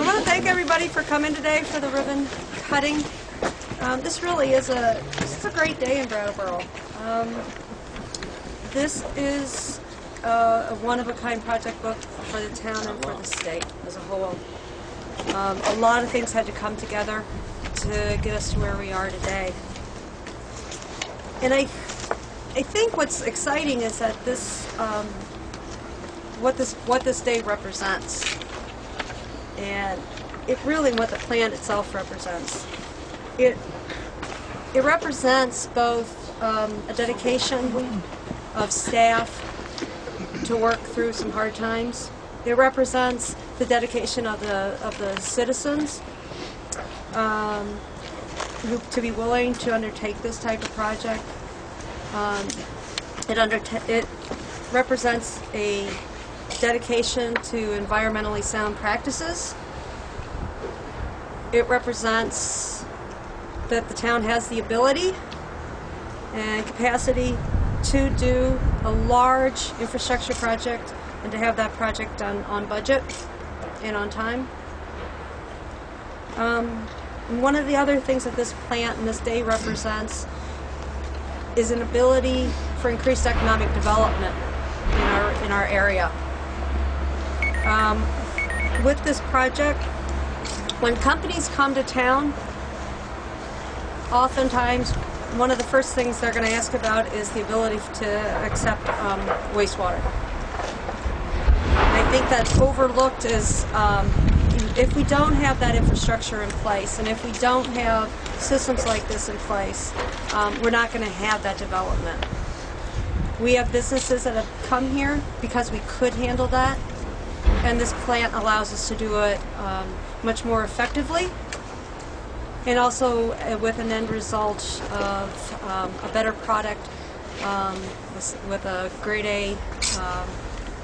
So I want to thank everybody for coming today for the ribbon cutting. This really is a great day in Brattleboro. This is a one-of-a-kind project book for the town and for the state as a whole. A lot of things had to come together to get us to where we are today. And I think what's exciting is that this, what this day represents, and what the plan itself represents. It represents both a dedication of staff to work through some hard times. It represents the dedication of the citizens to be willing to undertake this type of project. It represents a dedication to environmentally sound practices. It represents that the town has the ability and capacity to do a large infrastructure project and to have that project done on budget and on time. And one of the other things that this plant and this day represents is an ability for increased economic development in our area. With this project, when companies come to town, oftentimes one of the first things they're going to ask about is the ability to accept wastewater. And I think that's overlooked is if we don't have that infrastructure in place, and if we don't have systems like this in place, we're not going to have that development. We have businesses that have come here because we could handle that, and this plant allows us to do it much more effectively, and also with an end result of a better product with a grade A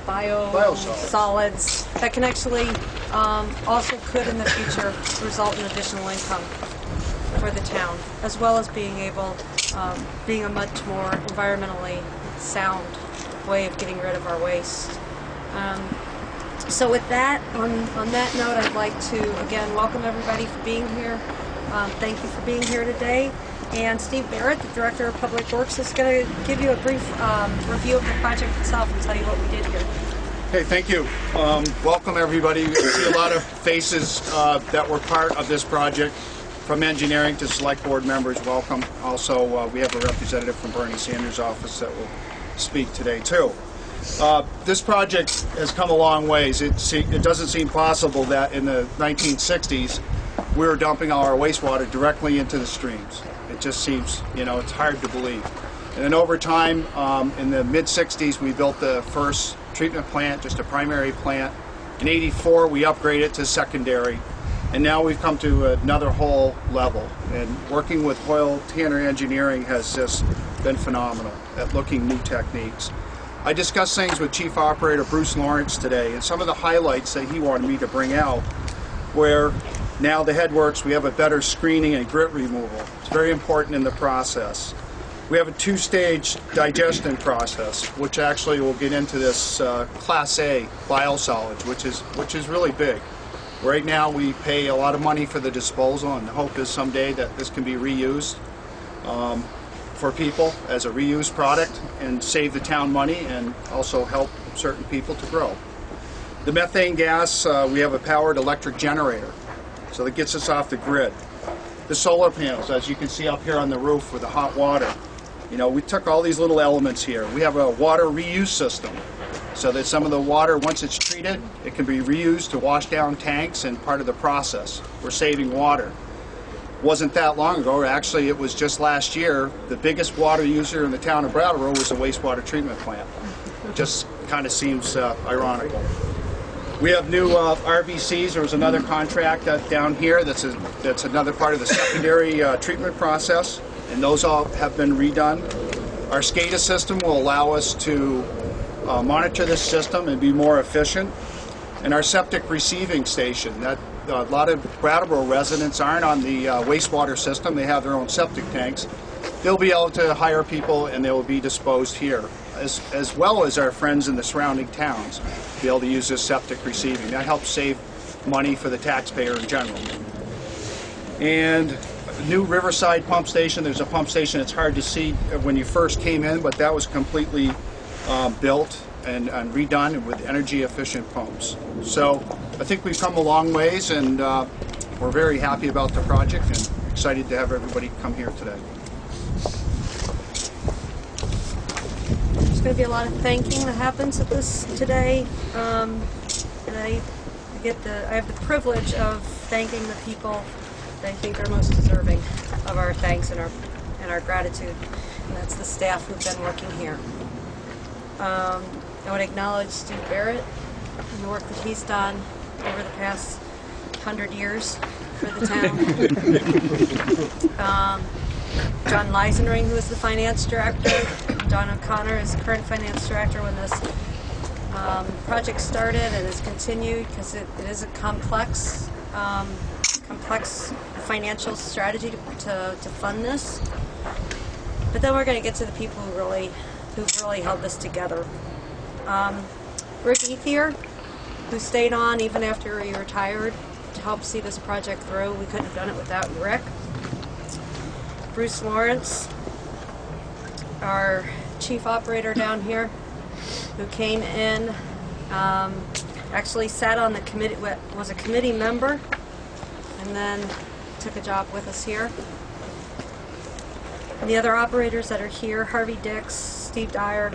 biosolids that can actually also could in the future result in additional income for the town, as well as being a much more environmentally sound way of getting rid of our waste. So with that, on that note, I'd like to again welcome everybody for being here. Thank you for being here today. And Steve Barrett, the Director of Public Works, is going to give you a brief review of the project itself and tell you what we did here. Hey, thank you. Welcome everybody. We see a lot of faces that were part of this project, from engineering to select board members. Welcome. Also, we have a representative from Bernie Sanders' office that will speak today too. This project has come a long ways. It doesn't seem possible that in the 1960s we were dumping all our wastewater directly into the streams. It just seems, it's hard to believe. And then over time, in the mid-60s, we built the first treatment plant, just a primary plant. In '84, we upgraded to secondary. And now we've come to another whole level. And working with Hoyle Tanner Engineering has just been phenomenal at looking new techniques. I discussed things with Chief Operator Bruce Lawrence today, and some of the highlights that he wanted me to bring out, where now the headworks, we have a better screening and grit removal. It's very important in the process. We have a two-stage digestion process, which actually will get into this Class A biosolids, which is really big. Right now we pay a lot of money for the disposal, and the hope is someday that this can be reused for people as a reused product and save the town money and also help certain people to grow. The methane gas, we have a powered electric generator, so that gets us off the grid. The solar panels, as you can see up here on the roof with the hot water, we took all these little elements here. We have a water reuse system, so that some of the water, once it's treated, it can be reused to wash down tanks and part of the process. We're saving water. Wasn't that long ago, actually it was just last year, the biggest water user in the town of Brattleboro was a wastewater treatment plant. Just kind of seems ironical. We have new RVCs. There was another contract down here that's another part of the secondary treatment process, and those all have been redone. Our SCADA system will allow us to monitor this system and be more efficient. And our septic receiving station, a lot of Brattleboro residents aren't on the wastewater system. They have their own septic tanks. They'll be able to hire people and they will be disposed here, as well as our friends in the surrounding towns be able to use this septic receiving. That helps save money for the taxpayer in general. And new Riverside pump station. There's a pump station. It's hard to see when you first came in, but that was completely built and redone with energy efficient pumps. So I think we've come a long ways, and we're very happy about the project and excited to have everybody come here today. There's going to be a lot of thanking that happens at this today, and I have the privilege of thanking the people that I think are most deserving of our thanks and our gratitude, and that's the staff who've been working here. I want to acknowledge Steve Barrett and the work that he's done over the past 100 years for the town. John Leisenring, who is the finance director. Don O'Connor is the current finance director when this project started and has continued, because it is a complex financial strategy to fund this. But then we're going to get to the people who've really held this together. Rick Ethier, who stayed on even after he retired to help see this project through. We couldn't have done it without Rick. Bruce Lawrence, our chief operator down here, who came in, actually sat on the committee, was a committee member, and then took a job with us here. And the other operators that are here, Harvey Dix, Steve Dyer,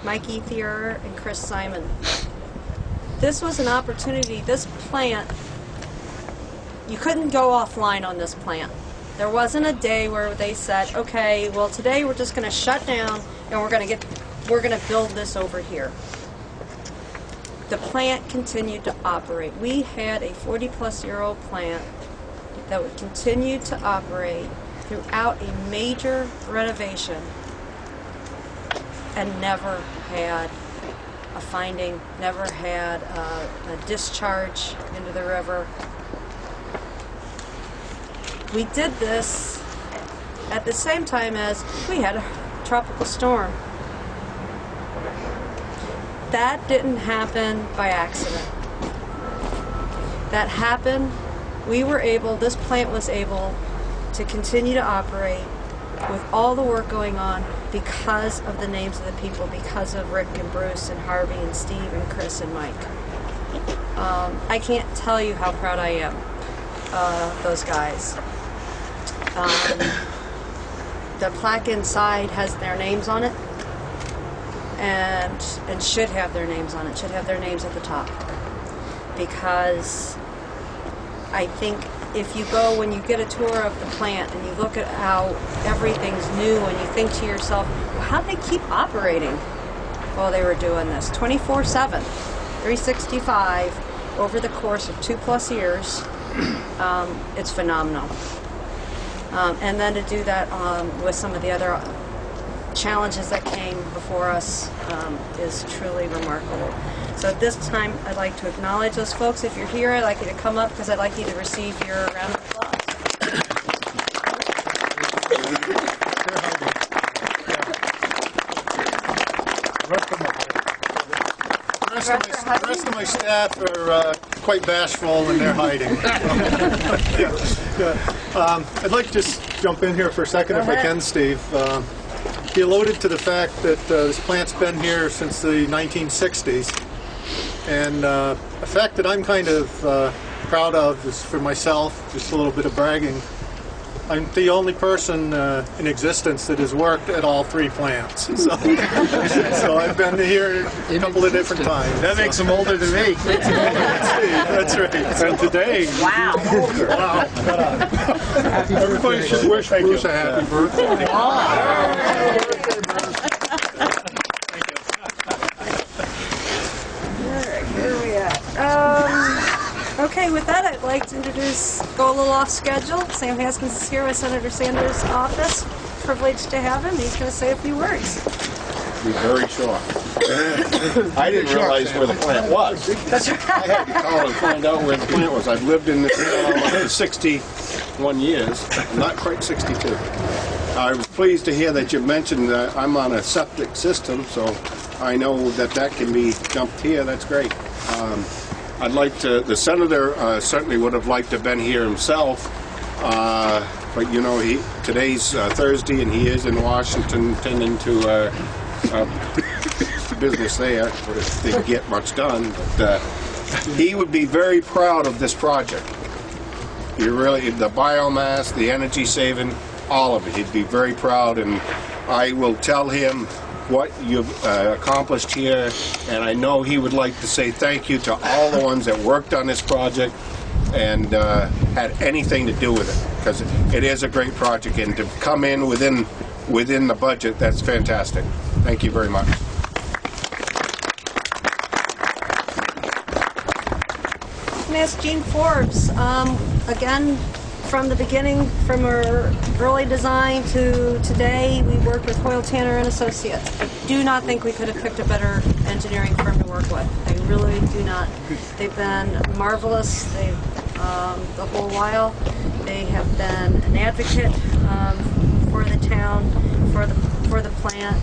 Mike Ethier, and Chris Simon. This was an opportunity. This plant, you couldn't go offline on this plant. There wasn't a day where they said, okay, well today we're just going to shut down and we're going to build this over here. The plant continued to operate. We had a 40-plus-year-old plant that would continue to operate throughout a major renovation and never had a finding, never had a discharge into the river. We did this at the same time as we had a tropical storm. That didn't happen by accident. That happened, this plant was able to continue to operate with all the work going on because of the names of the people, because of Rick and Bruce and Harvey and Steve and Chris and Mike. I can't tell you how proud I am of those guys. The plaque inside has their names on it, and should have their names on it, should have their names at the top. Because I think if you go, when you get a tour of the plant and you look at how everything's new and you think to yourself, well, how'd they keep operating while they were doing this? 24/7, 365 over the course of 2+ years, it's phenomenal. And then to do that with some of the other challenges that came before us is truly remarkable. So at this time, I'd like to acknowledge those folks. If you're here, I'd like you to come up because I'd like you to receive your round of applause. The rest of my staff are quite bashful and they're hiding. I'd like to just jump in here for a second if I can, Steve. He alluded to the fact that this plant's been here since the 1960s. And a fact that I'm kind of proud of is for myself, just a little bit of bragging. I'm the only person in existence that has worked at all 3 plants. So I've been here a couple of different times. That makes them older than me. That's right. And today, Wow. Wow. everybody should wish Bruce a happy birthday. Where are we at? Okay, with that, I'd like to go a little off schedule. Sam Haskins is here with Senator Sanders' office. Privileged to have him. He's going to say a few words. Be very short. I didn't realize where the plant was. That's right. I had to call and find out where the plant was. I've lived in this town for 61 years, not quite 62. I was pleased to hear that you mentioned that I'm on a septic system, so I know that that can be dumped here. That's great. I'd like to, the senator certainly would have liked to have been here himself, but you know, today's Thursday and he is in Washington tending to business there, but if they get much done. But he would be very proud of this project. He really, the biomass, the energy saving, all of it. He'd be very proud, and I will tell him what you've accomplished here, and I know he would like to say thank you to all the ones that worked on this project and had anything to do with it, because it is a great project, and to come in within the budget, that's fantastic. Thank you very much. I'm going to ask Gene Forbes, again, from the beginning, from our early design to today, we worked with Hoyle Tanner and Associates. I do not think we could have picked a better engineering firm to work with. I really do not. They've been marvelous. They've the whole while. They have been an advocate for the town, for the plant,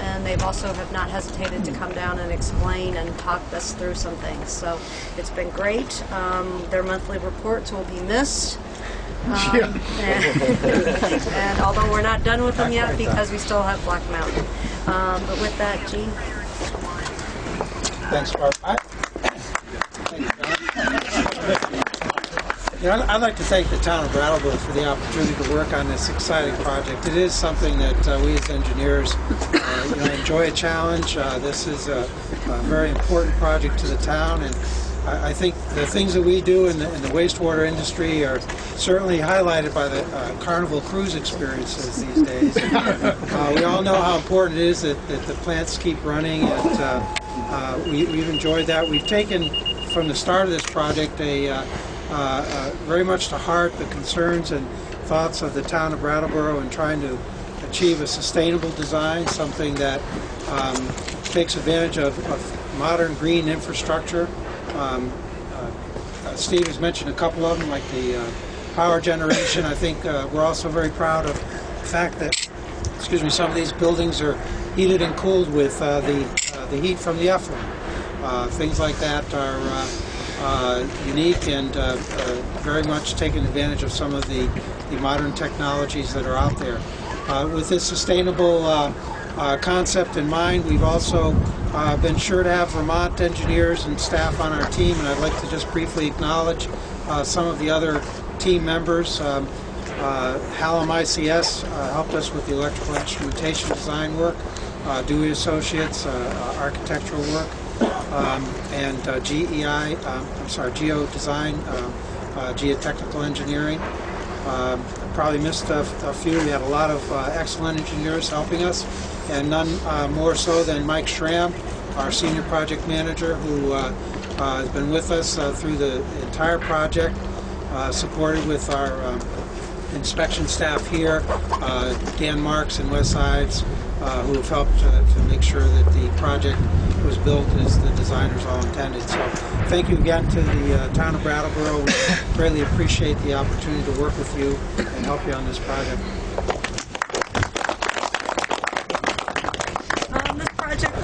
and they've also have not hesitated to come down and explain and talk us through some things. So it's been great. Their monthly reports will be missed. And although we're not done with them yet because we still have Black Mountain. But with that, Gene. Thanks, Barb. I'd like to thank the town of Brattleboro for the opportunity to work on this exciting project. It is something that we as engineers enjoy a challenge. This is a very important project to the town, and I think the things that we do in the wastewater industry are certainly highlighted by the Carnival cruise experiences these days. We all know how important it is that the plants keep running, and we've enjoyed that. We've taken from the start of this project very much to heart the concerns and thoughts of the town of Brattleboro in trying to achieve a sustainable design, something that takes advantage of modern green infrastructure. Steve has mentioned a couple of them, like the power generation. I think we're also very proud of the fact that, some of these buildings are heated and cooled with the heat from the effluent. Things like that are unique and very much taking advantage of some of the modern technologies that are out there. With this sustainable concept in mind, we've also been sure to have Vermont engineers and staff on our team, and I'd like to just briefly acknowledge some of the other team members. Hallam ICS helped us with the electrical instrumentation design work, Dewey Associates, architectural work, and Geo Design, geotechnical engineering. Probably missed a few. We had a lot of excellent engineers helping us, and none more so than Mike Schramm, our senior project manager, who has been with us through the entire project, supported with our inspection staff here, Dan Marks and Wes Ives, who have helped to make sure that the project was built as the designers all intended. So thank you again to the town of Brattleboro. We greatly appreciate the opportunity to work with you and help you on this project. This project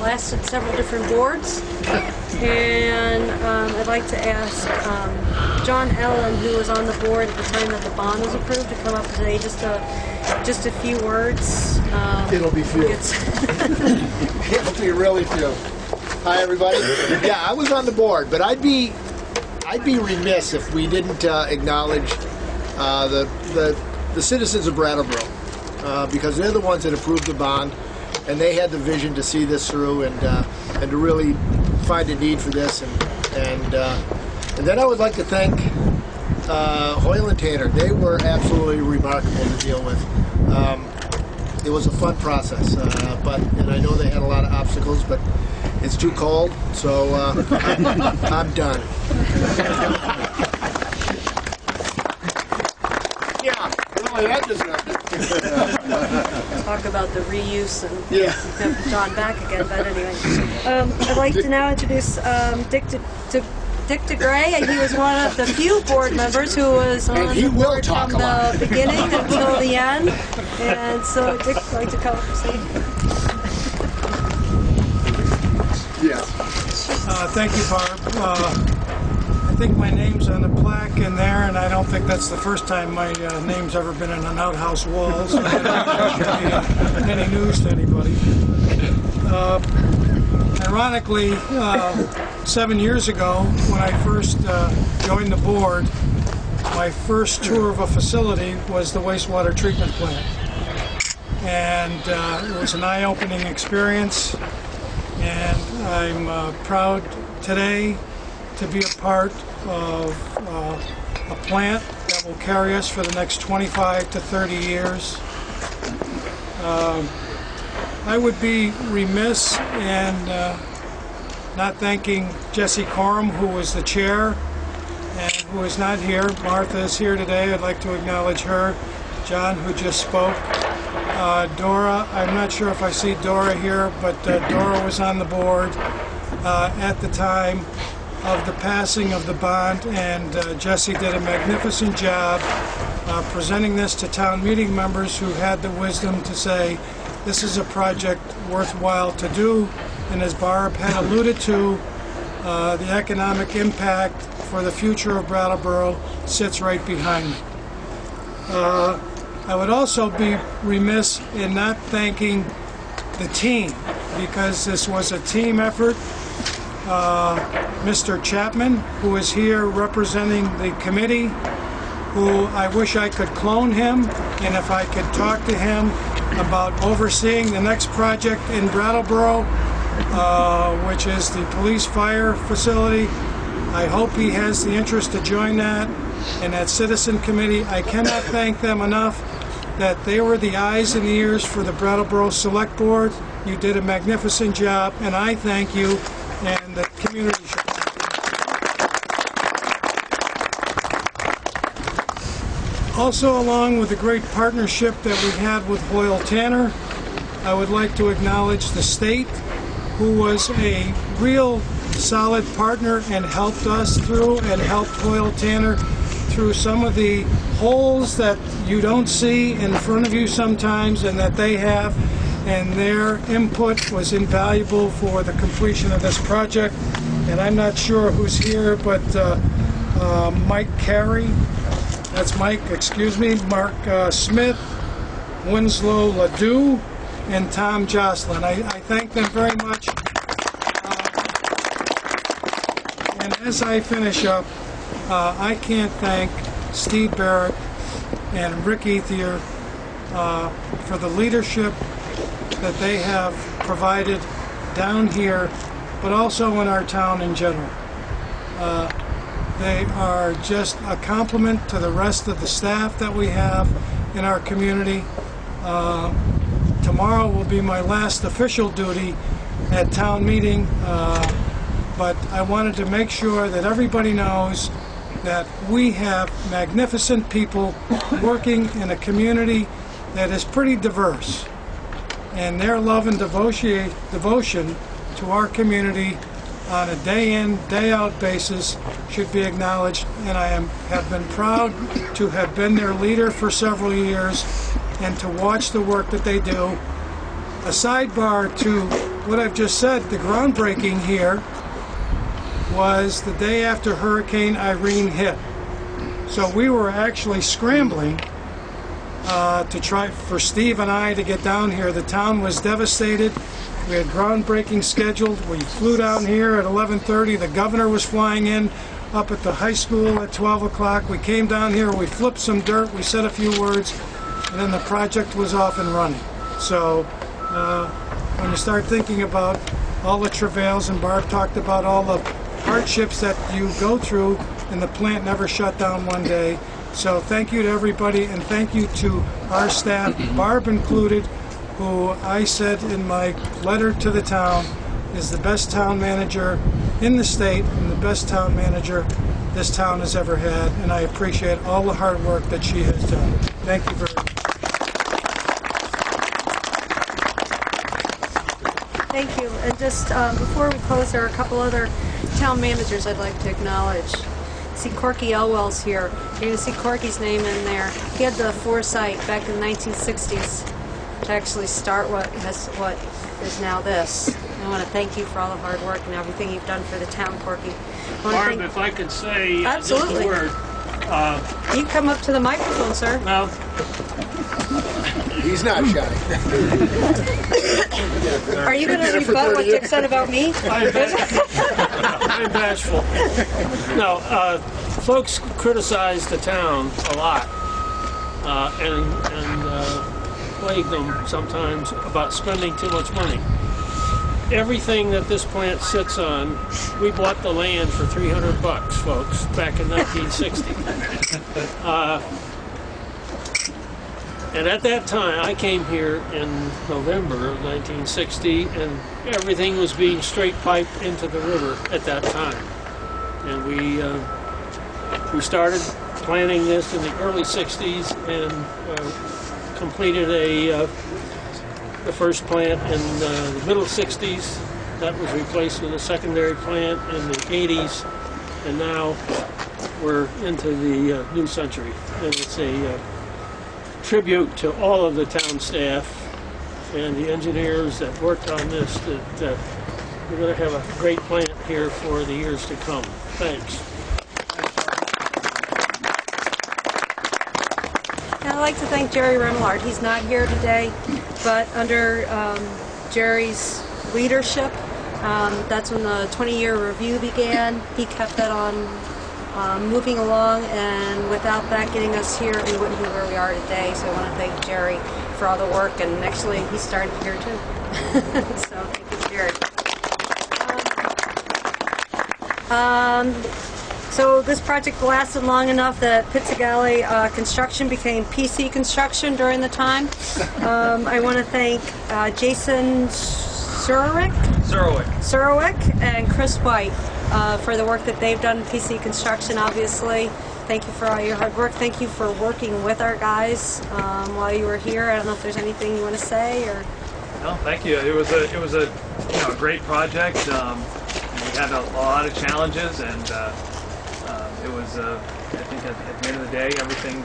lasted several different boards, and I'd like to ask John Allen, who was on the board at the time that the bond was approved, to come up and say just a few words. It'll be few. It'll be really few. Hi, everybody. Yeah, I was on the board, but I'd be remiss if we didn't acknowledge the citizens of Brattleboro, because they're the ones that approved the bond, and they had the vision to see this through and to really find a need for this, and then I would like to thank Hoyle and Tanner. They were absolutely remarkable to deal with. It was a fun process, and I know they had a lot of obstacles, but it's too cold, so I'm done. Yeah, really, that deserved it. Talk about the reuse and Yeah. have John back again, but anyway. I'd like to now introduce Dick DeGray. He was one of the few board members who was on And he the will board talk from a lot. the beginning until the end. And so Dick would like to come up and say. Yeah. Thank you, Barb. I think my name's on the plaque in there, and I don't think that's the first time my name's ever been in an outhouse wall, so that shouldn't be any news to anybody. Ironically, 7 years ago, when I first joined the board, my first tour of a facility was the wastewater treatment plant. And it was an eye-opening experience, and I'm proud today to be a part of a plant that will carry us for the next 25 to 30 years. I would be remiss in not thanking Jessie Coram, who was the chair and who is not here. Martha is here today. I'd like to acknowledge her. John, who just spoke. Dora, I'm not sure if I see Dora here, but Dora was on the board at the time of the passing of the bond, and Jessie did a magnificent job presenting this to town meeting members who had the wisdom to say, this is a project worthwhile to do, and as Barb had alluded to, the economic impact for the future of Brattleboro sits right behind me. I would also be remiss in not thanking the team, because this was a team effort. Mr. Chapman, who is here representing the committee, who I wish I could clone him, and if I could talk to him about overseeing the next project in Brattleboro, which is the police fire facility. I hope he has the interest to join that, and that citizen committee. I cannot thank them enough that they were the eyes and ears for the Brattleboro Select Board. You did a magnificent job, and I thank you, and the community should thank you. Also, along with the great partnership that we had with Hoyle Tanner, I would like to acknowledge the state, who was a real solid partner and helped us through and helped Hoyle Tanner through some of the holes that you don't see in front of you sometimes and that they have, and their input was invaluable for the completion of this project. And I'm not sure who's here, but Mike Carey, that's Mike, excuse me, Mark Smith, Winslow Ledoux, and Tom Jocelyn. I thank them very much. And as I finish up, I can't thank Steve Barrett and Rick Ethier for the leadership that they have provided down here, but also in our town in general. They are just a compliment to the rest of the staff that we have in our community. Tomorrow will be my last official duty at town meeting, but I wanted to make sure that everybody knows that we have magnificent people working in a community that is pretty diverse, and their love and devotion to our community on a day-in, day-out basis should be acknowledged, and I have been proud to have been their leader for several years and to watch the work that they do. A sidebar to what I've just said, the groundbreaking here was the day after Hurricane Irene hit. So we were actually scrambling to try for Steve and I to get down here. The town was devastated. We had groundbreaking scheduled. We flew down here at 11:30. The governor was flying in up at the high school at 12 o'clock. We came down here, we flipped some dirt, we said a few words, and then the project was off and running. So when you start thinking about all the travails, and Barb talked about all the hardships that you go through, and the plant never shut down one day. So thank you to everybody, and thank you to our staff, Barb included, who I said in my letter to the town is the best town manager in the state and the best town manager this town has ever had, and I appreciate all the hard work that she has done. Thank you very much. Thank you. And just before we close, there are a couple other town managers I'd like to acknowledge. See Corky Elwell's here. You're going to see Corky's name in there. He had the foresight back in the 1960s to actually start what is now this. I want to thank you for all the hard work and everything you've done for the town, Corky. I wanna Barb, thank- if I could say just Absolutely. a word. You come up to the microphone, sir. Well, He's not shy. Are you going to rebut what Dick said about me? I'm bashful. No, folks criticize the town a lot and plague them sometimes about spending too much money. Everything that this plant sits on, we bought the land for $300, folks, back in 1960. And at that time, I came here in November of 1960, and everything was being straight piped into the river at that time. And we started planning this in the early 60s and completed the first plant in the middle 60s. That was replaced with a secondary plant in the 80s, and now we're into the new century. And it's a tribute to all of the town staff and the engineers that worked on this, that we're going to have a great plant here for the years to come. Thanks. And I'd like to thank Jerry Remillard. He's not here today, but under Jerry's leadership, that's when the 20-year review began. He kept that on moving along, and without that getting us here, we wouldn't be where we are today. So I want to thank Jerry for all the work, and actually he started here too. So thank you, Jerry. So this project lasted long enough that Pizzagalli Construction became PC Construction during the time. I want to thank Jason Surowick and Chris White for the work that they've done in PC Construction, obviously. Thank you for all your hard work. Thank you for working with our guys while you were here. I don't know if there's anything you want to say, or... No, thank you. It was a great project. We had a lot of challenges, and it was I think at the end of the day, everything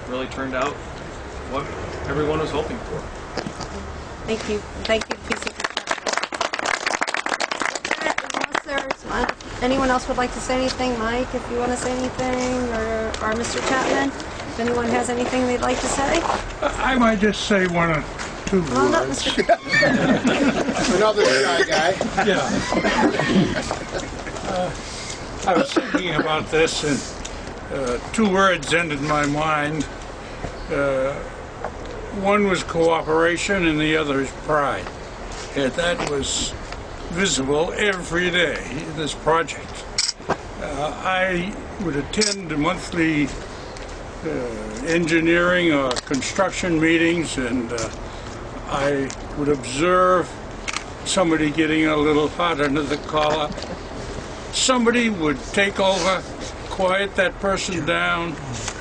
really turned out what everyone was hoping for. Thank you. Thank you, PC Construction. Anyone else would like to say anything? Mike, if you want to say anything, or Mr. Chapman, if anyone has anything they'd like to say? I might just say one or two Well, not words. Mr. Another shy guy. Yeah. I was thinking about this, and two words entered my mind. One was cooperation, and the other is pride. And that was visible every day in this project. I would attend monthly engineering or construction meetings, and I would observe somebody getting a little hot under the collar. Somebody would take over, quiet that person down.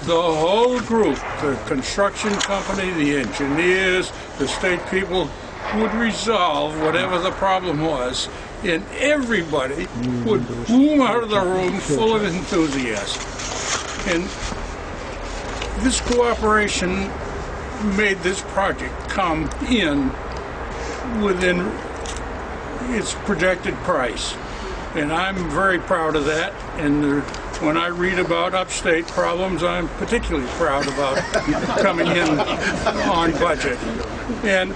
The whole group, the construction company, the engineers, the state people, would resolve whatever the problem was, and everybody would boom out of the room full of enthusiasm. And this cooperation made this project come in within its projected price. And I'm very proud of that. And when I read about upstate problems, I'm particularly proud about coming in on budget. And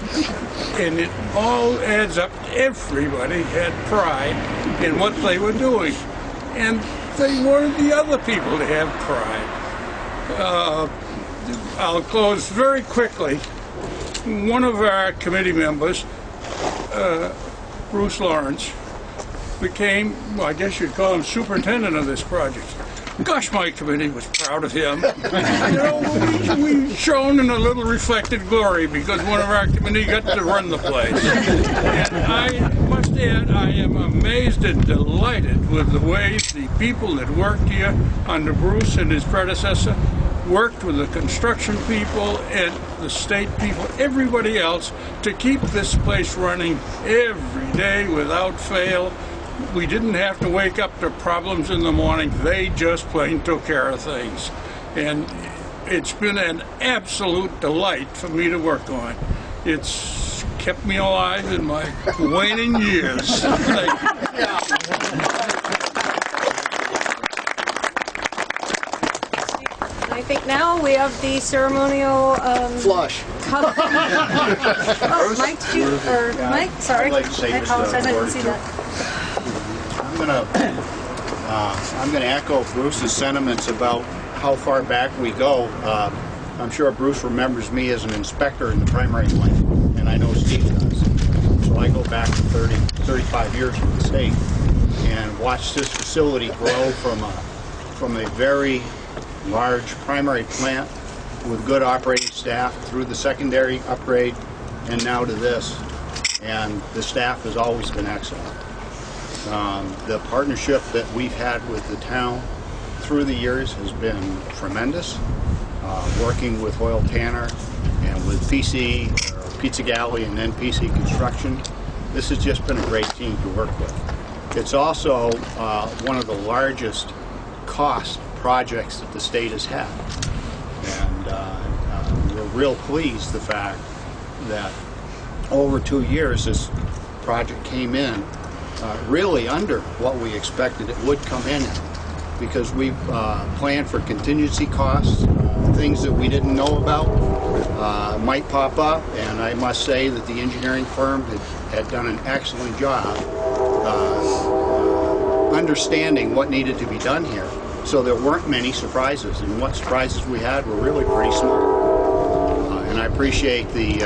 it all adds up. Everybody had pride in what they were doing. And they wanted the other people to have pride. I'll close very quickly. One of our committee members, Bruce Lawrence, became, well, I guess you'd call him superintendent of this project. Gosh, my committee was proud of him. You know, we shone in a little reflected glory because one of our committee got to run the place. And I must add, I am amazed and delighted with the way the people that worked here under Bruce and his predecessor worked with the construction people and the state people, everybody else, to keep this place running every day without fail. We didn't have to wake up to problems in the morning. They just plain took care of things. And it's been an absolute delight for me to work on. It's kept me alive in my waning years. Thank you. I think now we have the ceremonial Flush. oh, Mike, did you, or Mike? Sorry, I'd like to say I just a apologize. I word didn't see or that. I'm gonna echo Bruce's sentiments about how far back we go. I'm sure Bruce remembers me as an inspector in the primary plant, and I know Steve does. So I go back to 35 years with the state and watched this facility grow from a very large primary plant with good operating staff through the secondary upgrade and now to this. And the staff has always been excellent. The partnership that we've had with the town through the years has been tremendous. Working with Hoyle Tanner and with PC, Pizza Galley, and then PC Construction, this has just been a great team to work with. It's also one of the largest cost projects that the state has had. And we're real pleased the fact that over 2 years this project came in really under what we expected it would come in at, because we planned for contingency costs, things that we didn't know about might pop up, and I must say that the engineering firm had done an excellent job understanding what needed to be done here. So there weren't many surprises, and what surprises we had were really pretty small. And I appreciate the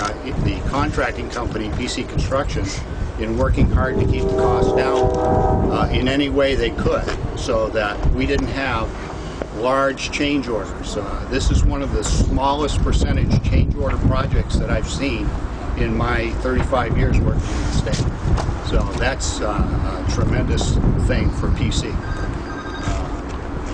contracting company, PC Construction, in working hard to keep the costs down in any way they could, so that we didn't have large change orders. This is one of the smallest percentage change order projects that I've seen in my 35 years working in the state. So that's a tremendous thing for PC.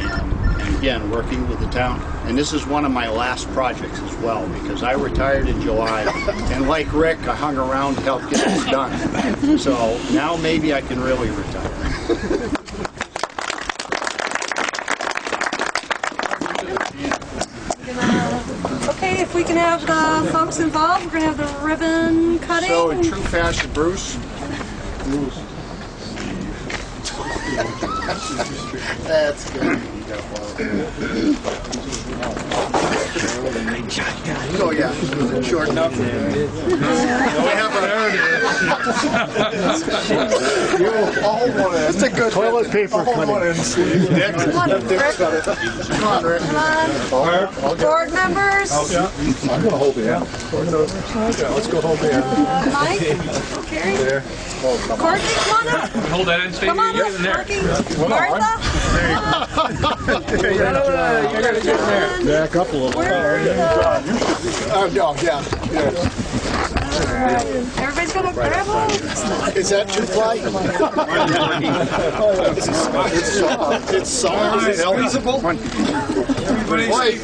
And again, working with the town. And this is one of my last projects as well, because I retired in July, and like Rick, I hung around to help get this done. So now maybe I can really retire. Okay, if we can have the folks involved, we're going to have the ribbon cutting. So in true fashion, Bruce. That's good. Oh yeah, short enough. We have That's a good toilet paper cutting. Come on, Rick. Come on, Rick. Come on. Board members. I'm gonna hold the hand. Let's go hold the hand. Mike. Carrie. There. Courtney, come on up. Hold that in, Come on up, Courtney. Martha. Back up a little. Where are you? No, yeah. All right. Everybody's going to grab one? Is that two-ply? It's soft. It's squeezable. Everybody's Wait.